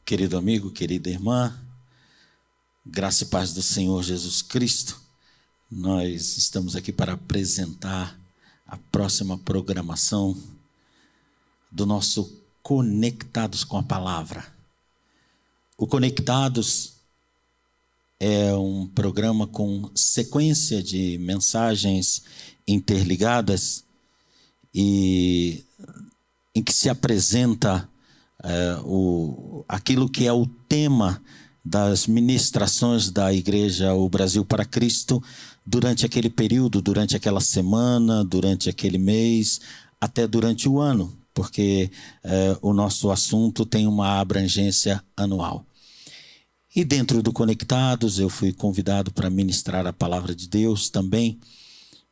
Querido amigo, querida irmã, graça e paz do Senhor Jesus Cristo, nós estamos aqui para apresentar a próxima programação do nosso Conectados com a Palavra. O Conectados é um programa com sequência de mensagens interligadas e em que se apresenta aquilo que é o tema das ministrações da Igreja O Brasil para Cristo durante aquele período, durante aquela semana, durante aquele mês, até durante o ano, porque o nosso assunto tem uma abrangência anual. E dentro do Conectados eu fui convidado para ministrar a Palavra de Deus também.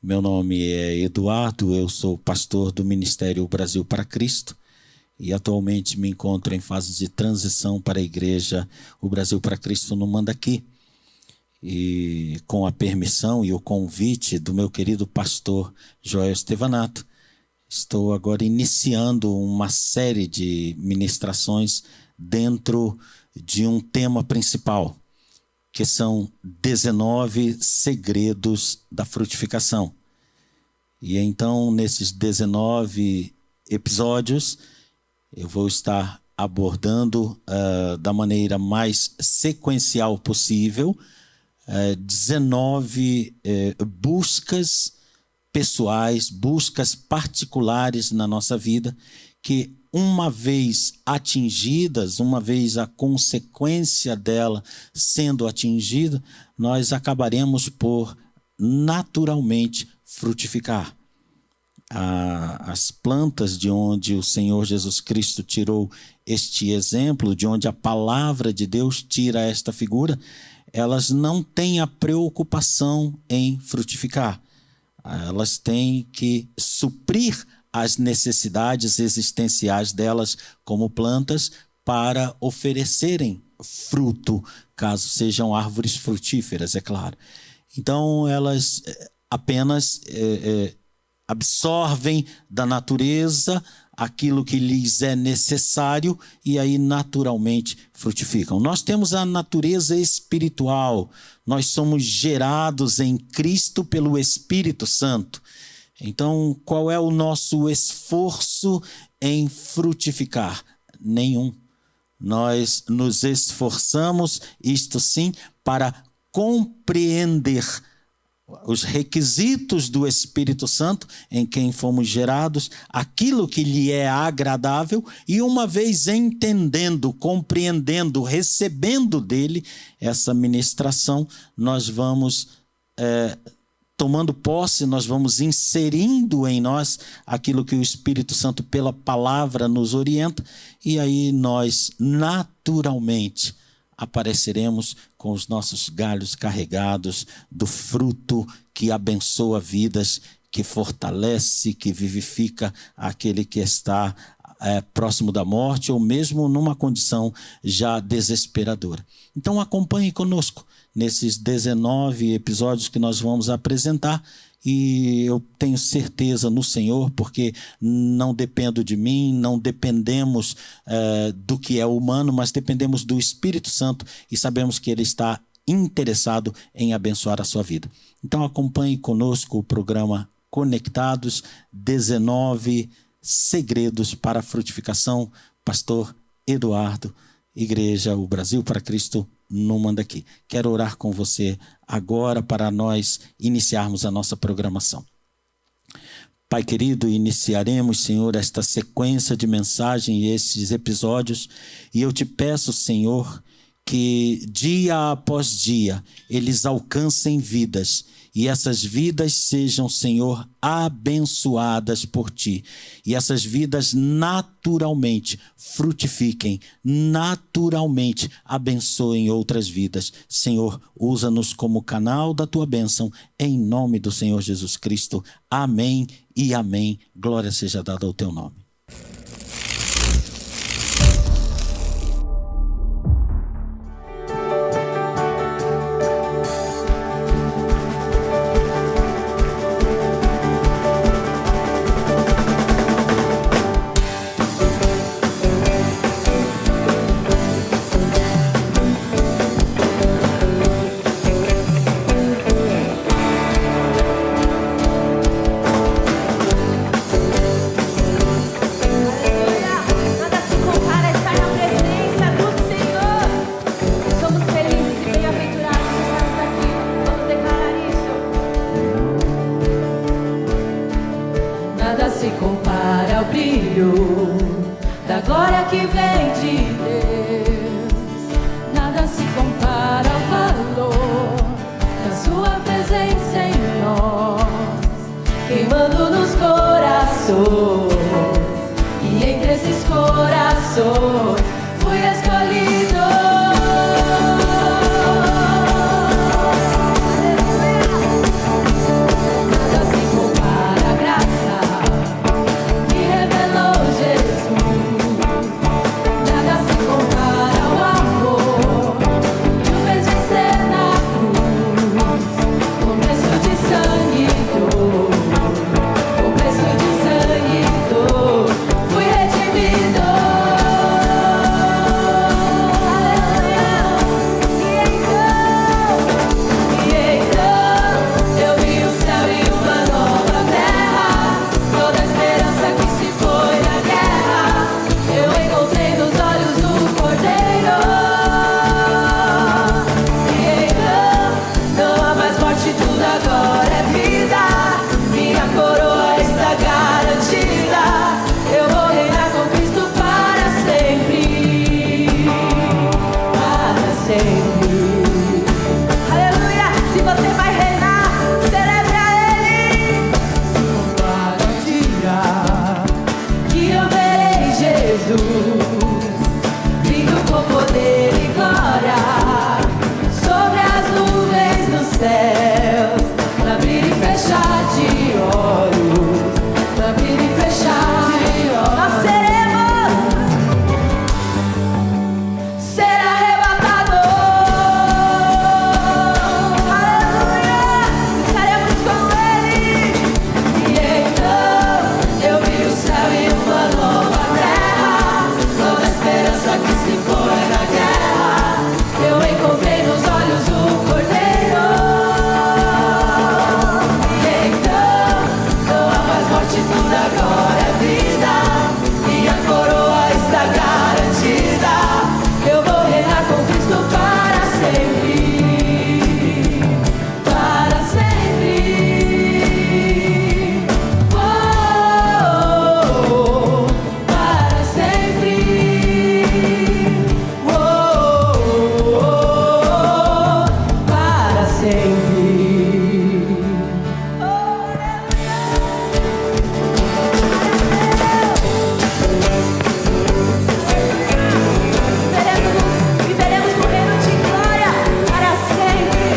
Meu nome é Eduardo, eu sou pastor do Ministério O Brasil para Cristo. E atualmente me encontro em fase de transição para a Igreja O Brasil para Cristo no Mandaqui. E com a permissão e o convite do meu querido pastor Joel Estevanato, estou agora iniciando uma série de ministrações dentro de um tema principal, que são 19 segredos da frutificação. E então, nesses 19 episódios, eu vou estar abordando da maneira mais sequencial possível 19 buscas pessoais, buscas particulares na nossa vida, que uma vez atingidas, uma vez a consequência dela sendo atingida, nós acabaremos por naturalmente frutificar. As plantas de onde o Senhor Jesus Cristo tirou este exemplo, de onde a palavra de Deus tira esta figura, elas não têm a preocupação em frutificar. Elas têm que suprir as necessidades existenciais delas como plantas para oferecerem fruto, caso sejam árvores frutíferas, é claro. Então, elas apenas absorvem da natureza aquilo que lhes é necessário e aí naturalmente frutificam. Nós temos a natureza espiritual, nós somos gerados em Cristo pelo Espírito Santo. Então, qual é o nosso esforço em frutificar? Nenhum. Nós nos esforçamos, isto sim, para compreender os requisitos do Espírito Santo em quem fomos gerados, aquilo que lhe é agradável, e uma vez entendendo, compreendendo, recebendo dele essa ministração, nós vamos tomando posse, nós vamos inserindo em nós aquilo que o Espírito Santo pela palavra nos orienta, e aí nós naturalmente apareceremos com os nossos galhos carregados do fruto que abençoa vidas, que fortalece, que vivifica aquele que está próximo da morte ou mesmo numa condição já desesperadora. Então acompanhe conosco nesses 19 episódios que nós vamos apresentar. E eu tenho certeza no Senhor, porque não dependo de mim, não dependemos do que é humano, mas dependemos do Espírito Santo e sabemos que Ele está interessado em abençoar a sua vida. Então acompanhe conosco o programa Conectados, 19 segredos para a frutificação, pastor Eduardo, Igreja O Brasil para Cristo no Mandaqui. Quero orar com você agora para nós iniciarmos a nossa programação. Pai querido, iniciaremos, Senhor, esta sequência de mensagem e esses episódios, e eu te peço, Senhor, que dia após dia eles alcancem vidas, e essas vidas sejam, Senhor, abençoadas por Ti. E essas vidas naturalmente frutifiquem, naturalmente abençoem outras vidas. Senhor, usa-nos como canal da Tua bênção, em nome do Senhor Jesus Cristo. Amém e amém. Glória seja dada ao Teu nome. que vem de Deus, nada se compara ao valor da sua presença em nós, queimando nos corações. E entre esses corações fui escolhido. Nada se compara à graça que revelou Jesus. Nada se compara ao amor que o fez vencer na cruz. Com preço de sangue e dor, com preço de sangue e dor, fui redimido. E então eu vi o céu e uma nova terra, toda a esperança que se foi na guerra, eu encontrei nos olhos do Cordeiro. E então não há mais morte, tudo agora é vida, minha coroa está garantida, eu vou reinar com Cristo para sempre, para sempre. Aleluia! Se você vai reinar, celebre a Ele. Para o dia que eu verei Jesus vindo com poder e glória sobre as nuvens dos céus, no abrir e fechar de olhos, no abrir e fechar de olhos. Nós ser arrebatados. Aleluia! Estaremos com Ele. E então eu vi o céu e uma nova terra, toda a esperança que se foi na guerra, eu encontrei nos olhos o Cordeiro. E então não há mais morte, tudo agora é vida, minha coroa está garantida, eu vou reinar com Cristo para sempre, para sempre. Oh, para sempre. Oh, para sempre. Viveremos no reino de glória para sempre.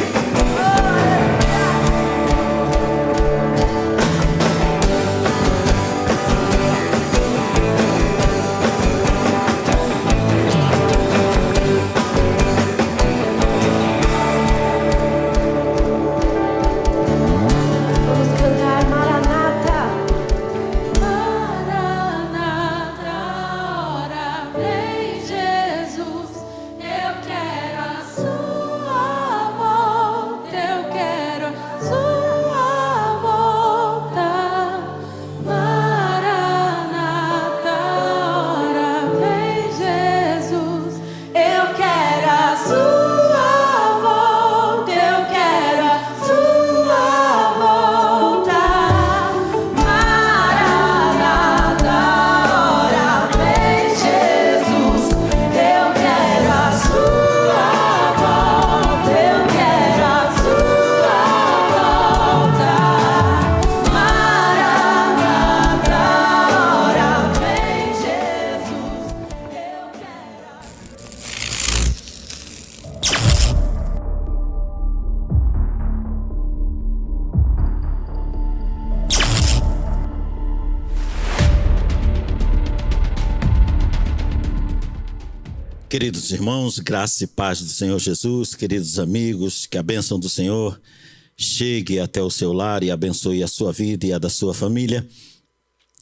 Vamos cantar Maranata. Maranata, ora vem Jesus, eu quero a sua volta, eu quero a sua volta. Maranata, ora vem Jesus, eu quero a sua volta, eu quero a sua volta. Maranata, ora vem Jesus, eu quero a sua volta, eu quero a sua volta. Maranata, ora vem Jesus, eu quero. Queridos irmãos, graça e paz do Senhor Jesus, queridos amigos, que a bênção do Senhor chegue até o seu lar e abençoe a sua vida e a da sua família.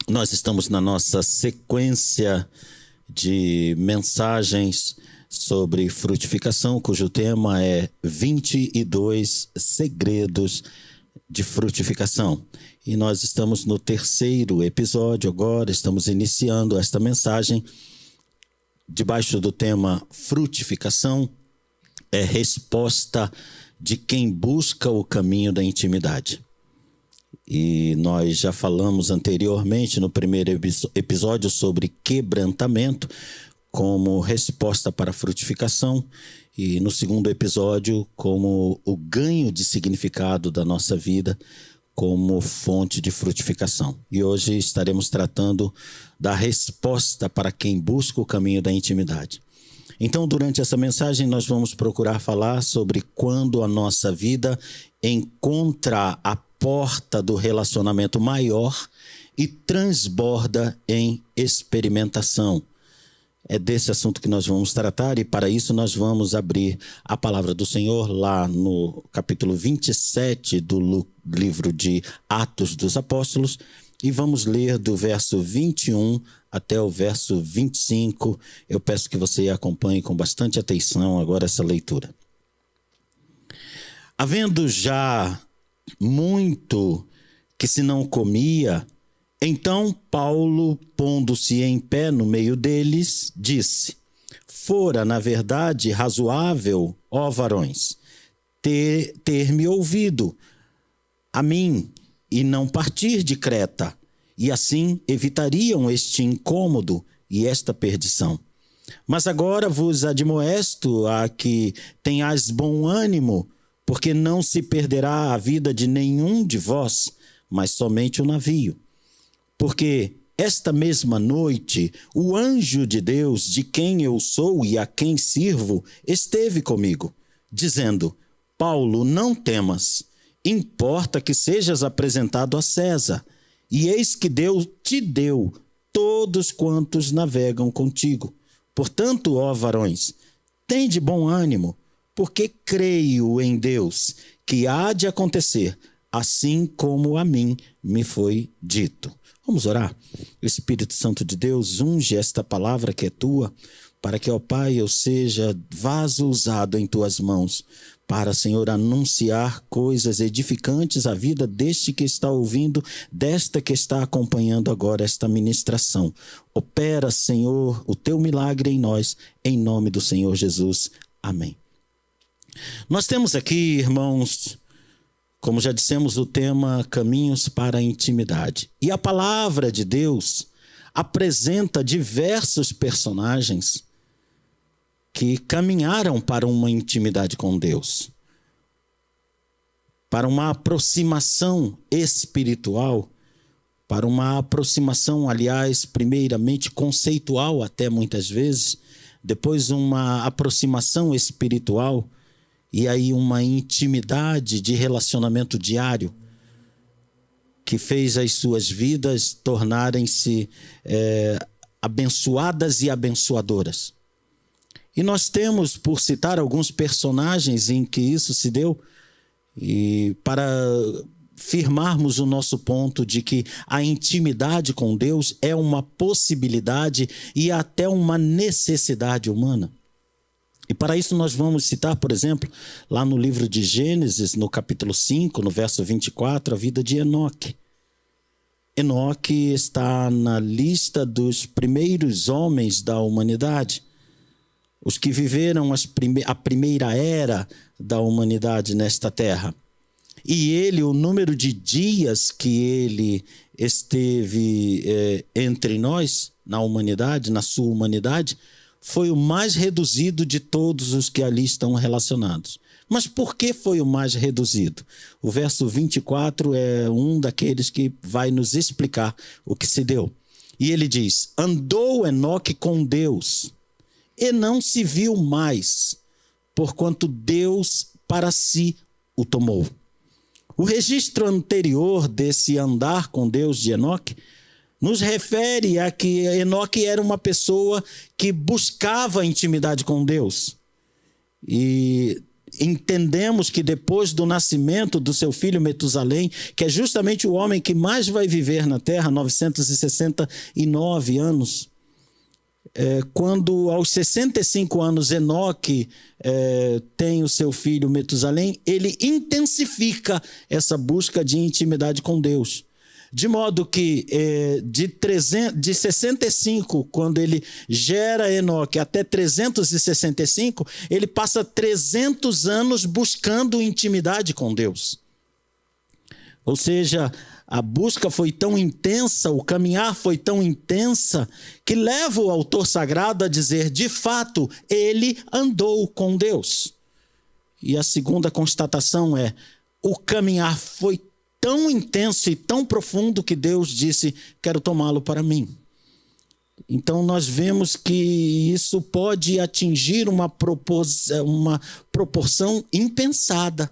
Nós estamos na nossa sequência de mensagens sobre frutificação, cujo tema é 22 segredos de frutificação. E nós estamos no 3º episódio agora, estamos iniciando esta mensagem debaixo do tema frutificação, é resposta de quem busca o caminho da intimidade. E nós já falamos anteriormente no primeiro episódio sobre quebrantamento, como resposta para a frutificação e no segundo episódio como o ganho de significado da nossa vida como fonte de frutificação. E hoje estaremos tratando da resposta para quem busca o caminho da intimidade. Então, durante essa mensagem, nós vamos procurar falar sobre quando a nossa vida encontra a porta do relacionamento maior e transborda em experimentação. É desse assunto que nós vamos tratar e para isso nós vamos abrir a palavra do Senhor lá no capítulo 27 do livro de Atos dos Apóstolos e vamos ler do verso 21 até o verso 25. Eu peço que você acompanhe com bastante atenção agora essa leitura. Havendo já muito que se não comia, então Paulo, pondo-se em pé no meio deles, disse: fora, na verdade, razoável, ó varões, ter-me ouvido a mim e não partir de Creta, e assim evitariam este incômodo e esta perdição. Mas agora vos admoesto a que tenhais bom ânimo, porque não se perderá a vida de nenhum de vós, mas somente o navio. Porque esta mesma noite, o anjo de Deus, de quem eu sou e a quem sirvo, esteve comigo, dizendo: Paulo, não temas, importa que sejas apresentado a César, e eis que Deus te deu todos quantos navegam contigo. Portanto, ó varões, tende bom ânimo, porque creio em Deus, que há de acontecer, assim como a mim me foi dito. Vamos orar. O Espírito Santo de Deus unge esta palavra que é tua, para que, ó Pai, eu seja vaso usado em tuas mãos, para, Senhor, anunciar coisas edificantes à vida deste que está ouvindo, desta que está acompanhando agora esta ministração. Opera, Senhor, o teu milagre em nós, em nome do Senhor Jesus. Amém. Nós temos aqui, irmãos, como já dissemos, o tema Caminhos para a Intimidade. E a palavra de Deus apresenta diversos personagens que caminharam para uma intimidade com Deus, para uma aproximação espiritual, para uma aproximação, aliás, primeiramente conceitual até muitas vezes, depois uma aproximação espiritual, e aí uma intimidade de relacionamento diário que fez as suas vidas tornarem-se abençoadas e abençoadoras. E nós temos, por citar alguns personagens em que isso se deu, e para firmarmos o nosso ponto de que a intimidade com Deus é uma possibilidade e até uma necessidade humana. E para isso nós vamos citar, por exemplo, lá no livro de Gênesis, no capítulo 5, no verso 24, a vida de Enoque. Enoque está na lista dos primeiros homens da humanidade, os que viveram a primeira era da humanidade nesta terra. E ele, o número de dias que ele esteve entre nós, na humanidade, na sua humanidade, foi o mais reduzido de todos os que ali estão relacionados. Mas por que foi o mais reduzido? O verso 24 é um daqueles que vai nos explicar o que se deu. E ele diz: andou Enoque com Deus, e não se viu mais, porquanto Deus para si o tomou. O registro anterior desse andar com Deus de Enoque nos refere a que Enoque era uma pessoa que buscava intimidade com Deus. E entendemos que depois do nascimento do seu filho Metusalém, que é justamente o homem que mais vai viver na terra, 969 anos, quando aos 65 anos Enoque tem o seu filho Metusalém, ele intensifica essa busca de intimidade com Deus. De modo que de 65, quando ele gera Enoque, até 365, ele passa 300 anos buscando intimidade com Deus. Ou seja, a busca foi tão intensa, o caminhar foi tão intensa, que leva o autor sagrado a dizer, de fato, ele andou com Deus. E a segunda constatação é, o caminhar foi tão intenso e tão profundo que Deus disse, quero tomá-lo para mim. Então nós vemos que isso pode atingir uma proporção impensada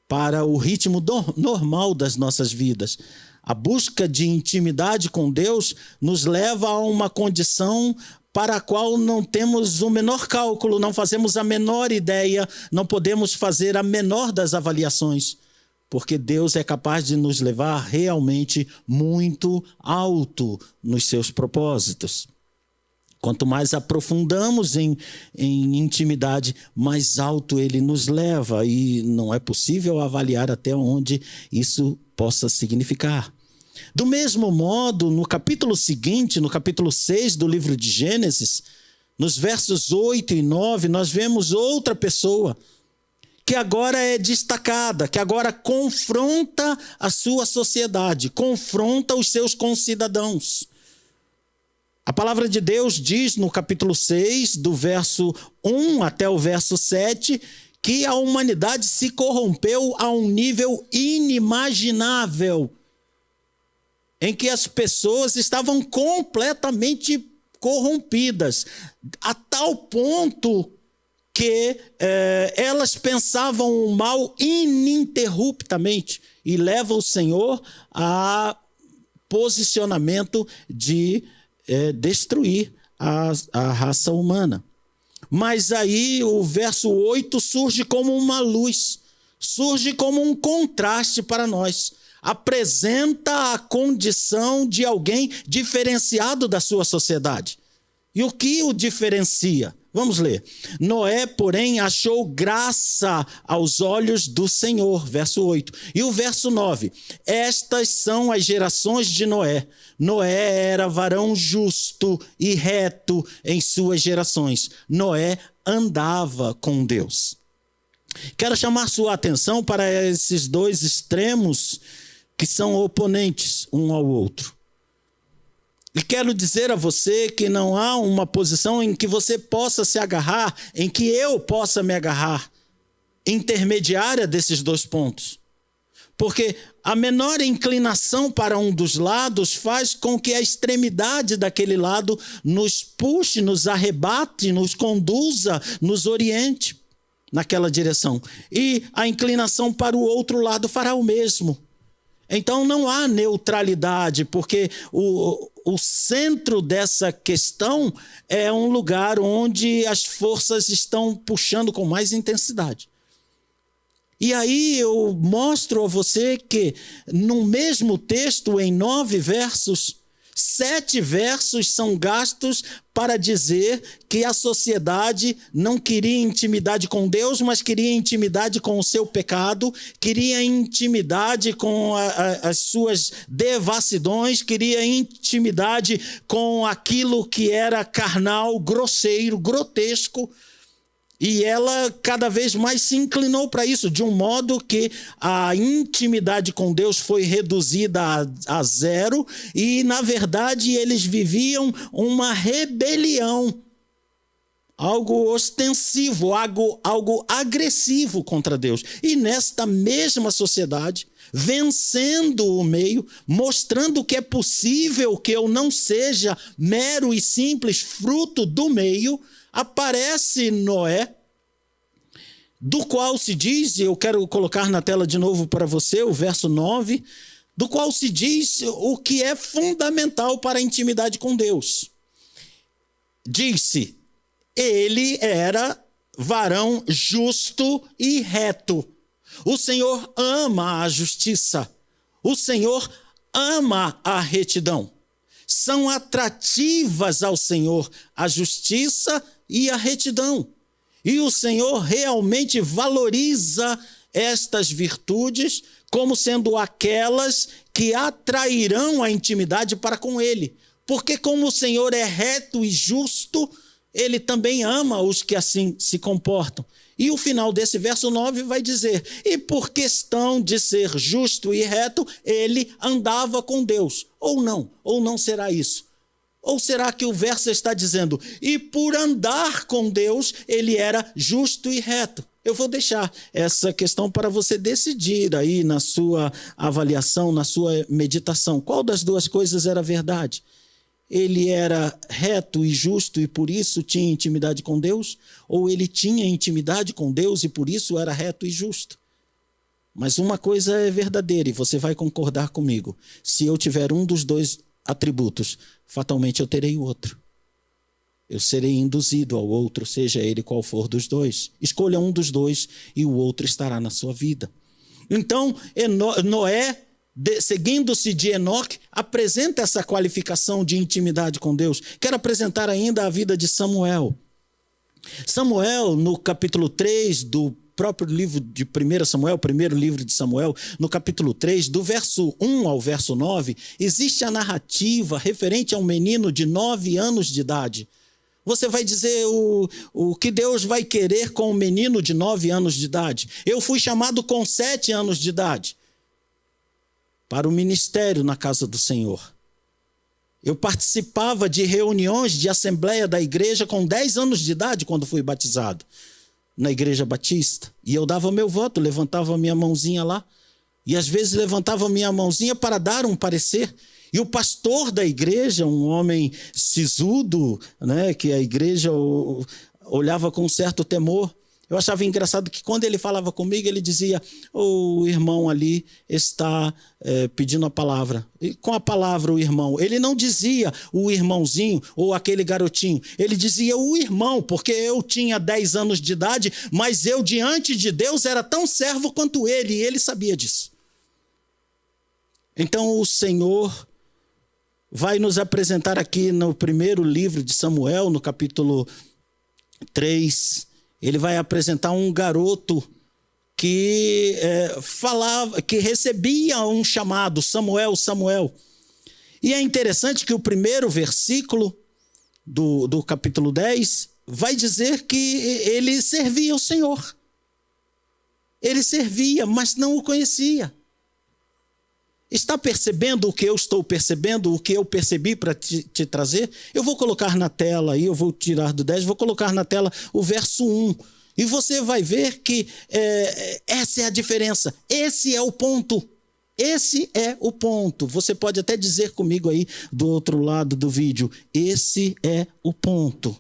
para o ritmo normal das nossas vidas. A busca de intimidade com Deus nos leva a uma condição para a qual não temos o menor cálculo, não fazemos a menor ideia, não podemos fazer a menor das avaliações, porque Deus é capaz de nos levar realmente muito alto nos seus propósitos. Quanto mais aprofundamos em intimidade, mais alto ele nos leva, e não é possível avaliar até onde isso possa significar. Do mesmo modo, no capítulo seguinte, no capítulo 6 do livro de Gênesis, nos versos 8 e 9, nós vemos outra pessoa que agora é destacada, que agora confronta a sua sociedade, confronta os seus concidadãos. A palavra de Deus diz no capítulo 6, do verso 1 até o verso 7, que a humanidade se corrompeu a um nível inimaginável, em que as pessoas estavam completamente corrompidas, a tal ponto que elas pensavam o mal ininterruptamente, e leva o Senhor a posicionamento de destruir a raça humana. Mas aí o verso 8 surge como uma luz, surge como um contraste para nós. Apresenta a condição de alguém diferenciado da sua sociedade. E o que o diferencia? Vamos ler. Noé, porém, achou graça aos olhos do Senhor, verso 8. E o verso 9. Estas são as gerações de Noé. Noé era varão justo e reto em suas gerações. Noé andava com Deus. Quero chamar sua atenção para esses dois extremos que são oponentes um ao outro. E quero dizer a você que não há uma posição em que você possa se agarrar, em que eu possa me agarrar, intermediária desses dois pontos. Porque a menor inclinação para um dos lados faz com que a extremidade daquele lado nos puxe, nos arrebate, nos conduza, nos oriente naquela direção. E a inclinação para o outro lado fará o mesmo. Então não há neutralidade, porque o centro dessa questão é um lugar onde as forças estão puxando com mais intensidade. E aí eu mostro a você que no mesmo texto, em 9 versos, 7 versos são gastos para dizer que a sociedade não queria intimidade com Deus, mas queria intimidade com o seu pecado, queria intimidade com as suas devassidões, queria intimidade com aquilo que era carnal, grosseiro, grotesco. E ela cada vez mais se inclinou para isso, de um modo que a intimidade com Deus foi reduzida a zero e, na verdade, eles viviam uma rebelião, algo ostensivo, algo agressivo contra Deus. E nesta mesma sociedade, vencendo o meio, mostrando que é possível que eu não seja mero e simples fruto do meio, aparece Noé, do qual se diz, e eu quero colocar na tela de novo para você, o verso 9, do qual se diz o que é fundamental para a intimidade com Deus. Diz-se, ele era varão justo e reto. O Senhor ama a justiça. O Senhor ama a retidão. São atrativas ao Senhor a justiça e a retidão. E o Senhor realmente valoriza estas virtudes como sendo aquelas que atrairão a intimidade para com Ele. Porque como o Senhor é reto e justo, Ele também ama os que assim se comportam. E o final desse verso 9 vai dizer: e por questão de ser justo e reto, ele andava com Deus. Ou não será isso? Ou será que o verso está dizendo: e por andar com Deus, ele era justo e reto? Eu vou deixar essa questão para você decidir aí na sua avaliação, na sua meditação. Qual das duas coisas era verdade? Ele era reto e justo e por isso tinha intimidade com Deus? Ou ele tinha intimidade com Deus e por isso era reto e justo? Mas uma coisa é verdadeira e você vai concordar comigo: se eu tiver um dos dois atributos, fatalmente eu terei o outro. Eu serei induzido ao outro, seja ele qual for dos dois. Escolha um dos dois e o outro estará na sua vida. Então, Noé, seguindo-se de Enoque, apresenta essa qualificação de intimidade com Deus. Quero apresentar ainda a vida de Samuel. Samuel, no capítulo 3 do próprio livro de 1 Samuel, primeiro livro de Samuel, no capítulo 3, do verso 1 ao verso 9, existe a narrativa referente a um menino de 9 anos de idade. Você vai dizer o que Deus vai querer com um menino de 9 anos de idade? Eu fui chamado com 7 anos de idade para o ministério na casa do Senhor. Eu participava de reuniões de assembleia da igreja com 10 anos de idade quando fui batizado na igreja batista. E eu dava meu voto, levantava minha mãozinha lá. E às vezes levantava minha mãozinha para dar um parecer. E o pastor da igreja, um homem sisudo, né, que a igreja olhava com um certo temor, eu achava engraçado que quando ele falava comigo, ele dizia: o irmão ali está pedindo a palavra. E com a palavra o irmão, ele não dizia o irmãozinho ou aquele garotinho, ele dizia o irmão, porque eu tinha 10 anos de idade, mas eu diante de Deus era tão servo quanto ele, e ele sabia disso. Então o Senhor vai nos apresentar aqui no primeiro livro de Samuel, no capítulo 3, ele vai apresentar um garoto que falava, que recebia um chamado: Samuel, Samuel. E é interessante que o primeiro versículo do capítulo 10 vai dizer que ele servia o Senhor. Ele servia, mas não o conhecia. Está percebendo o que eu estou percebendo, o que eu percebi para te trazer? Eu vou colocar na tela aí, eu vou tirar do 10, vou colocar na tela o verso 1. E você vai ver que essa é a diferença, esse é o ponto. Esse é o ponto. Você pode até dizer comigo aí do outro lado do vídeo: esse é o ponto.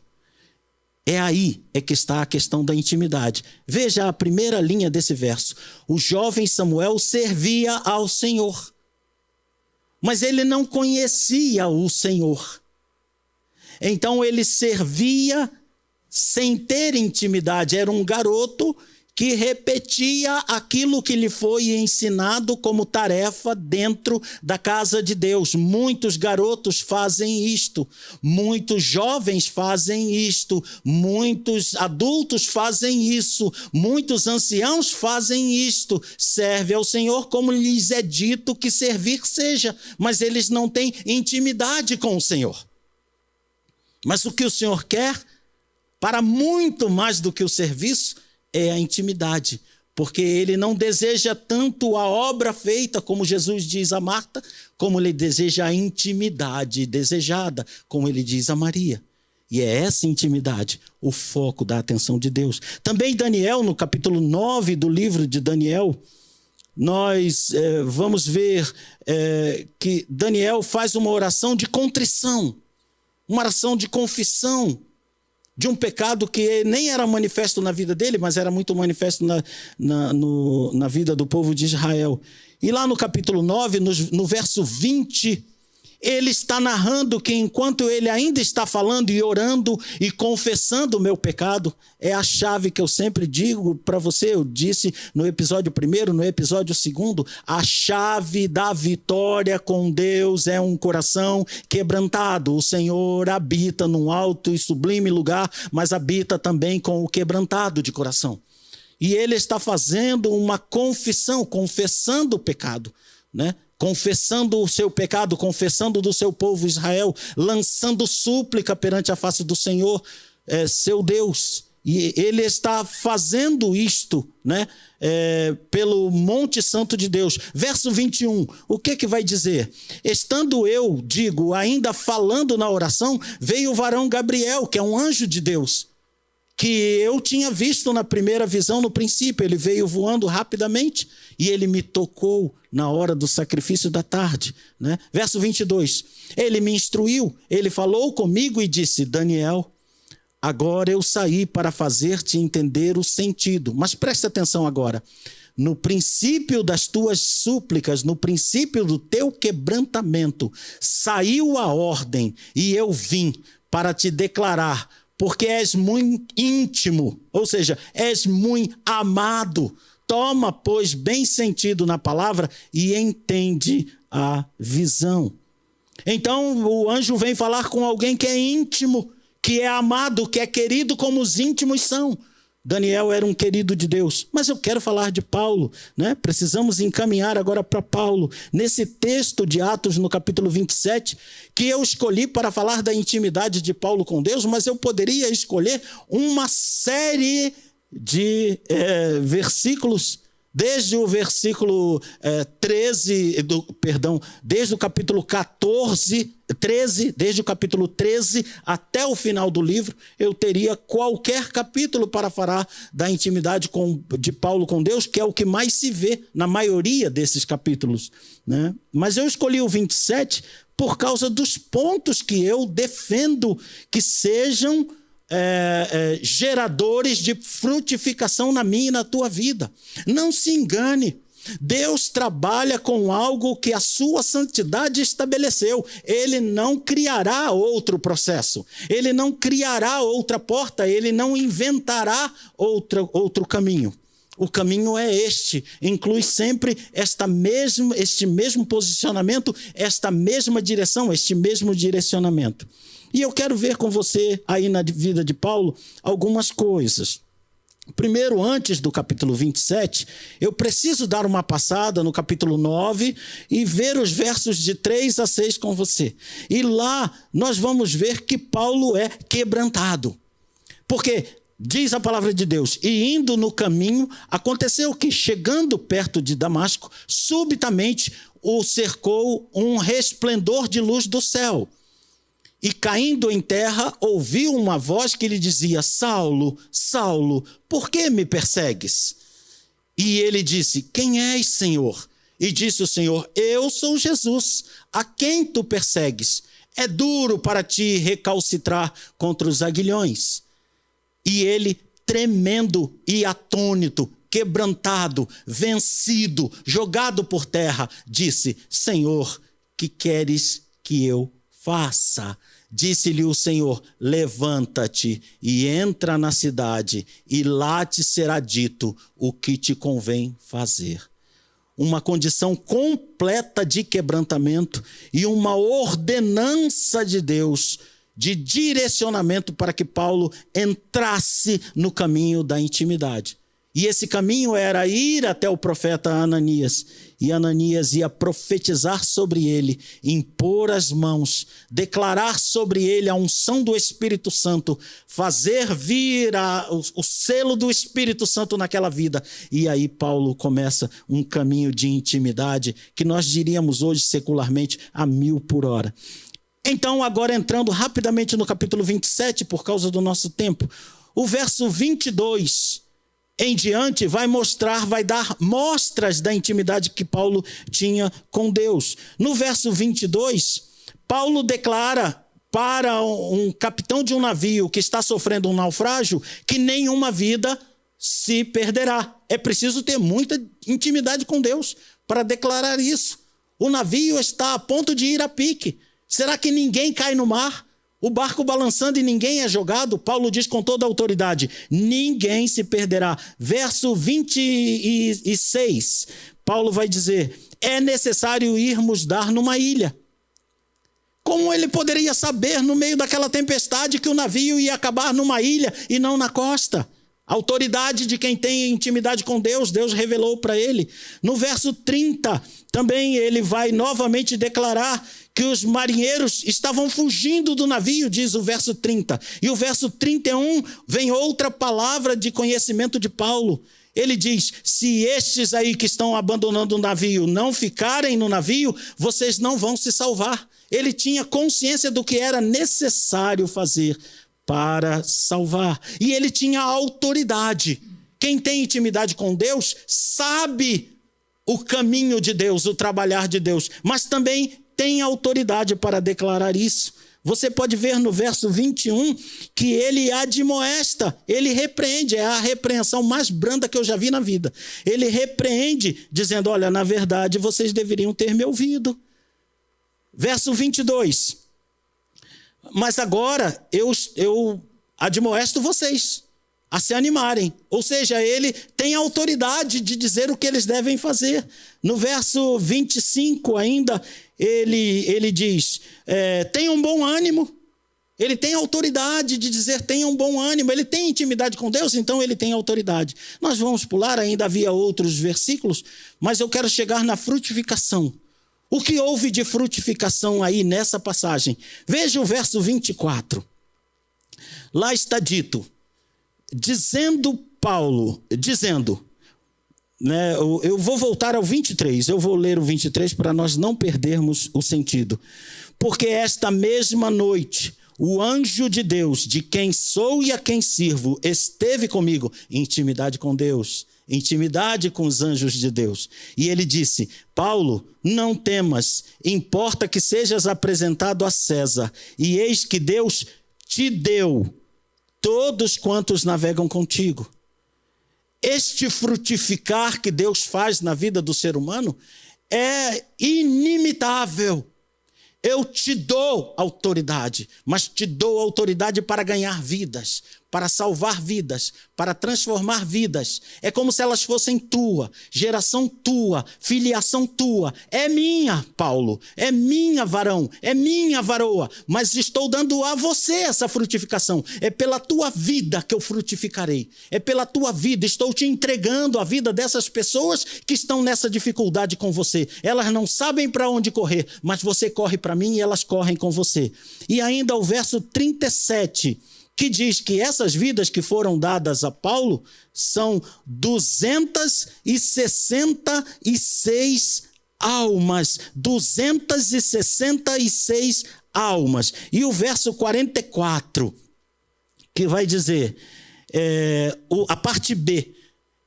É aí que está a questão da intimidade. Veja a primeira linha desse verso: o jovem Samuel servia ao Senhor, mas ele não conhecia o Senhor. Então ele servia sem ter intimidade. Era um garoto que repetia aquilo que lhe foi ensinado como tarefa dentro da casa de Deus. Muitos garotos fazem isto, muitos jovens fazem isto, muitos adultos fazem isso, muitos anciãos fazem isto. Serve ao Senhor como lhes é dito que servir seja, mas eles não têm intimidade com o Senhor. Mas o que o Senhor quer, para muito mais do que o serviço, é a intimidade, porque ele não deseja tanto a obra feita, como Jesus diz a Marta, como ele deseja a intimidade desejada, como ele diz a Maria. E é essa intimidade o foco da atenção de Deus. Também Daniel, no capítulo 9 do livro de Daniel, nós vamos ver que Daniel faz uma oração de contrição, uma oração de confissão de um pecado que nem era manifesto na vida dele, mas era muito manifesto na vida do povo de Israel. E lá no capítulo 9, no verso 20, ele está narrando que enquanto ele ainda está falando e orando e confessando o meu pecado, é a chave que eu sempre digo para você, eu disse no episódio 1, no episódio 2, a chave da vitória com Deus é um coração quebrantado. O Senhor habita num alto e sublime lugar, mas habita também com o quebrantado de coração. E ele está fazendo uma confissão, confessando o pecado, né? Confessando o seu pecado, confessando do seu povo Israel, lançando súplica perante a face do Senhor, seu Deus. E ele está fazendo isto, né? Pelo Monte Santo de Deus. Verso 21, o que vai dizer? Estando eu, digo, ainda falando na oração, veio o varão Gabriel, que é um anjo de Deus, que eu tinha visto na primeira visão no princípio. Ele veio voando rapidamente e ele me tocou na hora do sacrifício da tarde, né? Verso 22, ele me instruiu, ele falou comigo e disse: Daniel, agora eu saí para fazer-te entender o sentido. Mas preste atenção agora. No princípio das tuas súplicas, no princípio do teu quebrantamento, saiu a ordem e eu vim para te declarar, porque és muito íntimo, ou seja, és muito amado. Toma, pois, bem sentido na palavra e entende a visão. Então o anjo vem falar com alguém que é íntimo, que é amado, que é querido como os íntimos são. Daniel era um querido de Deus. Mas eu quero falar de Paulo, né? Precisamos encaminhar agora para Paulo. Nesse texto de Atos, no capítulo 27, que eu escolhi para falar da intimidade de Paulo com Deus, mas eu poderia escolher uma série de versículos, desde o versículo 13, desde o capítulo 13, desde o capítulo 13 até o final do livro, eu teria qualquer capítulo para falar da intimidade de Paulo com Deus, que é o que mais se vê na maioria desses capítulos, né? Mas eu escolhi o 27 por causa dos pontos que eu defendo que sejam geradores de frutificação na minha e na tua vida. Não se engane, Deus trabalha com algo que a sua santidade estabeleceu. Ele não criará outro processo, ele não criará outra porta, ele não inventará outro caminho. O caminho é este, inclui sempre este mesmo posicionamento, esta mesma direção, este mesmo direcionamento. E eu quero ver com você, aí na vida de Paulo, algumas coisas. Primeiro, antes do capítulo 27, eu preciso dar uma passada no capítulo 9 e ver os versos de 3 a 6 com você. E lá nós vamos ver que Paulo é quebrantado. Porque diz a palavra de Deus: e indo no caminho, aconteceu que, chegando perto de Damasco, subitamente o cercou um resplendor de luz do céu. E caindo em terra, ouviu uma voz que lhe dizia: Saulo, Saulo, por que me persegues? E ele disse: quem és, Senhor? E disse o Senhor: eu sou Jesus, a quem tu persegues. É duro para ti recalcitrar contra os aguilhões. E ele, tremendo e atônito, quebrantado, vencido, jogado por terra, disse: Senhor, que queres que eu faça? Disse-lhe o Senhor: levanta-te e entra na cidade, e lá te será dito o que te convém fazer. Uma condição completa de quebrantamento e uma ordenança de Deus, de direcionamento para que Paulo entrasse no caminho da intimidade. E esse caminho era ir até o profeta Ananias. E Ananias ia profetizar sobre ele, impor as mãos, declarar sobre ele a unção do Espírito Santo, fazer vir o selo do Espírito Santo naquela vida. E aí Paulo começa um caminho de intimidade que nós diríamos hoje secularmente a 1000 por hora. Então, agora entrando rapidamente no capítulo 27, por causa do nosso tempo, o verso 22 em diante vai dar mostras da intimidade que Paulo tinha com Deus. No verso 22, Paulo declara para um capitão de um navio que está sofrendo um naufrágio que nenhuma vida se perderá. É preciso ter muita intimidade com Deus para declarar isso. O navio está a ponto de ir a pique. Será que ninguém cai no mar? O barco balançando e ninguém é jogado? Paulo diz com toda a autoridade: ninguém se perderá. Verso 26, Paulo vai dizer: é necessário irmos dar numa ilha. Como ele poderia saber, no meio daquela tempestade, que o navio ia acabar numa ilha e não na costa? A autoridade de quem tem intimidade com Deus, Deus revelou para ele. No verso 30, também ele vai novamente declarar que os marinheiros estavam fugindo do navio, diz o verso 30. E o verso 31 vem outra palavra de conhecimento de Paulo. Ele diz, se estes aí que estão abandonando o navio não ficarem no navio, vocês não vão se salvar. Ele tinha consciência do que era necessário fazer para salvar. E ele tinha autoridade. Quem tem intimidade com Deus sabe o caminho de Deus, o trabalhar de Deus, mas também tem autoridade para declarar isso. Você pode ver no verso 21 que ele admoesta, ele repreende, é a repreensão mais branda que eu já vi na vida. Ele repreende, dizendo, olha, na verdade vocês deveriam ter me ouvido. Verso 22. Mas agora eu admoesto vocês a se animarem. Ou seja, ele tem autoridade de dizer o que eles devem fazer. No verso 25 ainda, ele diz, tenham bom ânimo. Ele tem autoridade de dizer tenham bom ânimo. Ele tem intimidade com Deus, então ele tem autoridade. Nós vamos pular, ainda havia outros versículos, mas eu quero chegar na frutificação. O que houve de frutificação aí nessa passagem? Veja o verso 24. Lá está dito, Paulo, né, eu vou voltar ao 23, eu vou ler o 23 para nós não perdermos o sentido. Porque esta mesma noite, o anjo de Deus, de quem sou e a quem sirvo, esteve comigo, intimidade com Deus, intimidade com os anjos de Deus. E ele disse, Paulo, não temas, importa que sejas apresentado a César, e eis que Deus te deu todos quantos navegam contigo. Este frutificar que Deus faz na vida do ser humano é inimitável. Eu te dou autoridade, mas te dou autoridade para ganhar vidas, para salvar vidas, para transformar vidas. É como se elas fossem tua, geração tua, filiação tua. É minha, Paulo, é minha, varão, é minha, varoa, mas estou dando a você essa frutificação. É pela tua vida que eu frutificarei. É pela tua vida, estou te entregando a vida dessas pessoas que estão nessa dificuldade com você. Elas não sabem para onde correr, mas você corre para mim e elas correm com você. E ainda o verso 37, que diz que essas vidas que foram dadas a Paulo são 266 almas. 266 almas. E o verso 44, que vai dizer, a parte B,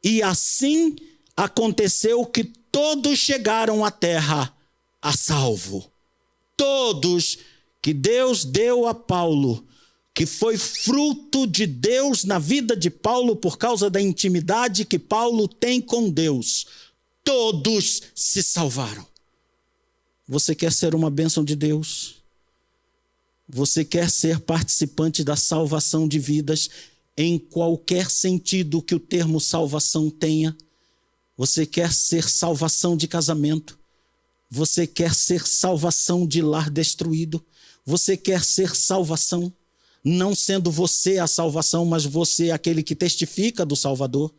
e assim aconteceu que todos chegaram à terra a salvo. Todos que Deus deu a Paulo, que foi fruto de Deus na vida de Paulo por causa da intimidade que Paulo tem com Deus, todos se salvaram. Você quer ser uma bênção de Deus? Você quer ser participante da salvação de vidas em qualquer sentido que o termo salvação tenha? Você quer ser salvação de casamento? Você quer ser salvação de lar destruído? Você quer ser salvação? Não sendo você a salvação, mas você aquele que testifica do Salvador.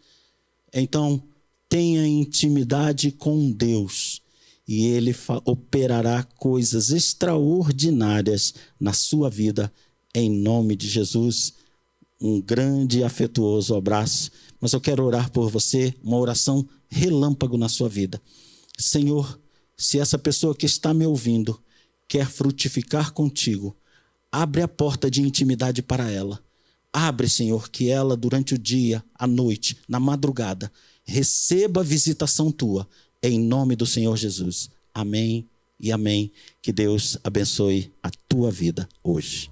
Então, tenha intimidade com Deus e Ele operará coisas extraordinárias na sua vida, em nome de Jesus. Um grande e afetuoso abraço. Mas eu quero orar por você, uma oração relâmpago na sua vida. Senhor, se essa pessoa que está me ouvindo quer frutificar contigo, abre a porta de intimidade para ela. Abre, Senhor, que ela durante o dia, à noite, na madrugada, receba a visitação tua, em nome do Senhor Jesus. Amém e amém. Que Deus abençoe a tua vida hoje.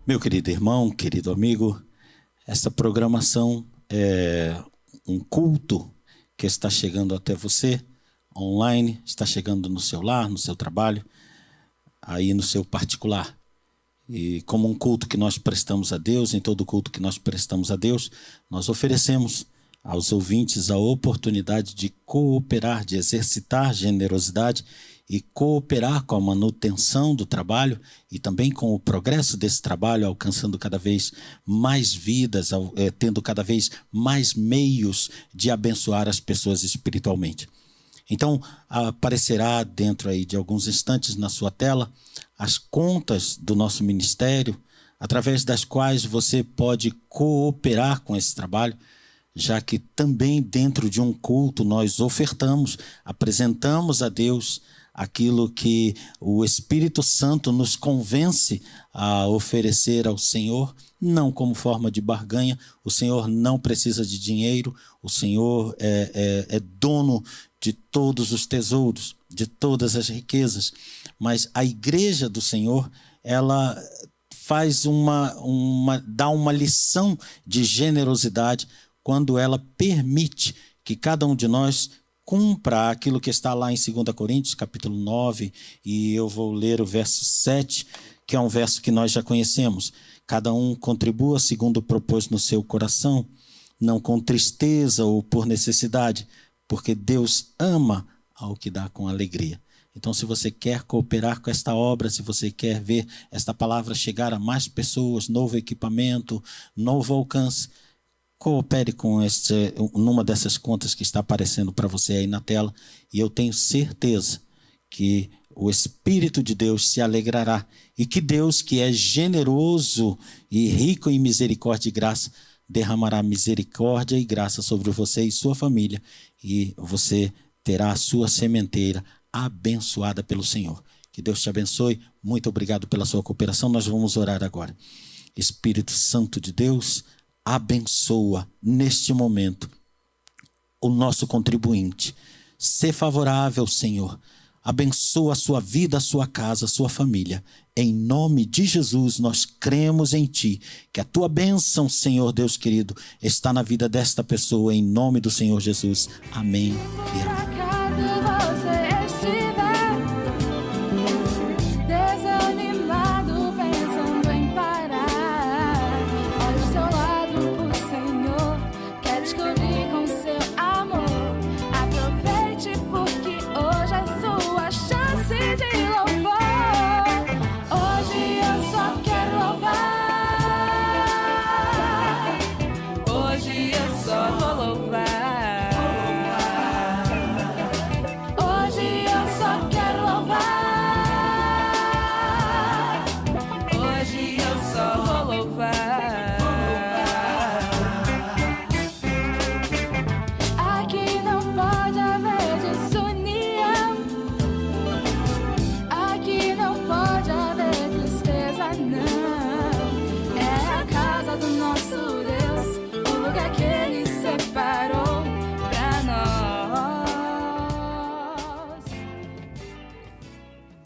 Meu querido irmão, querido amigo, essa programação é um culto que está chegando até você, online, está chegando no seu lar, no seu trabalho, aí no seu particular. E como um culto que nós prestamos a Deus, em todo culto que nós prestamos a Deus, nós oferecemos aos ouvintes a oportunidade de cooperar, de exercitar generosidade e cooperar com a manutenção do trabalho e também com o progresso desse trabalho, alcançando cada vez mais vidas, tendo cada vez mais meios de abençoar as pessoas espiritualmente. Então, aparecerá dentro aí de alguns instantes na sua tela as contas do nosso ministério, através das quais você pode cooperar com esse trabalho, já que também dentro de um culto nós ofertamos, apresentamos a Deus aquilo que o Espírito Santo nos convence a oferecer ao Senhor, não como forma de barganha. O Senhor não precisa de dinheiro, o Senhor é dono de todos os tesouros, de todas as riquezas, mas a igreja do Senhor, ela faz dá uma lição de generosidade quando ela permite que cada um de nós cumpra aquilo que está lá em 2 Coríntios, capítulo 9, e eu vou ler o verso 7, que é um verso que nós já conhecemos. Cada um contribua segundo propôs no seu coração, não com tristeza ou por necessidade, porque Deus ama ao que dá com alegria. Então, se você quer cooperar com esta obra, se você quer ver esta palavra chegar a mais pessoas, novo equipamento, novo alcance, coopere com numa dessas contas que está aparecendo para você aí na tela, e eu tenho certeza que o Espírito de Deus se alegrará e que Deus, que é generoso e rico em misericórdia e graça, derramará misericórdia e graça sobre você e sua família, e você terá a sua sementeira abençoada pelo Senhor. Que Deus te abençoe. Muito obrigado pela sua cooperação. Nós vamos orar agora. Espírito Santo de Deus, abençoa neste momento o nosso contribuinte. Sê favorável, Senhor. Abençoa a sua vida, a sua casa, a sua família. Em nome de Jesus, nós cremos em Ti. Que a Tua bênção, Senhor Deus querido, está na vida desta pessoa. Em nome do Senhor Jesus. Amém e amém.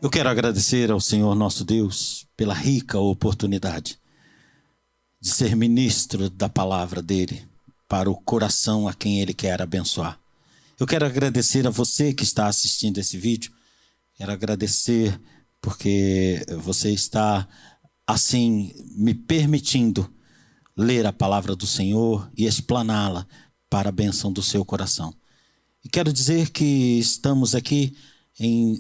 Eu quero agradecer ao Senhor nosso Deus pela rica oportunidade de ser ministro da palavra dele para o coração a quem ele quer abençoar. Eu quero agradecer a você que está assistindo esse vídeo. Quero agradecer porque você está, assim, me permitindo ler a palavra do Senhor e explaná-la para a bênção do seu coração. E quero dizer que estamos aqui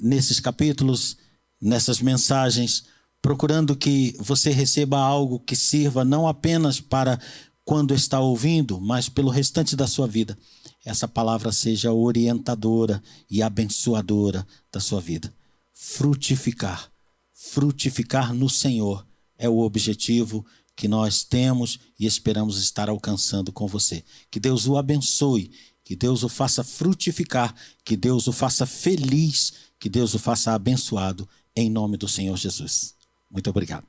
nesses capítulos, nessas mensagens, procurando que você receba algo que sirva não apenas para quando está ouvindo, mas pelo restante da sua vida. Essa palavra seja orientadora e abençoadora da sua vida. Frutificar no Senhor é o objetivo que nós temos e esperamos estar alcançando com você. Que Deus o abençoe, que Deus o faça frutificar, que Deus o faça feliz, que Deus o faça abençoado, em nome do Senhor Jesus. Muito obrigado.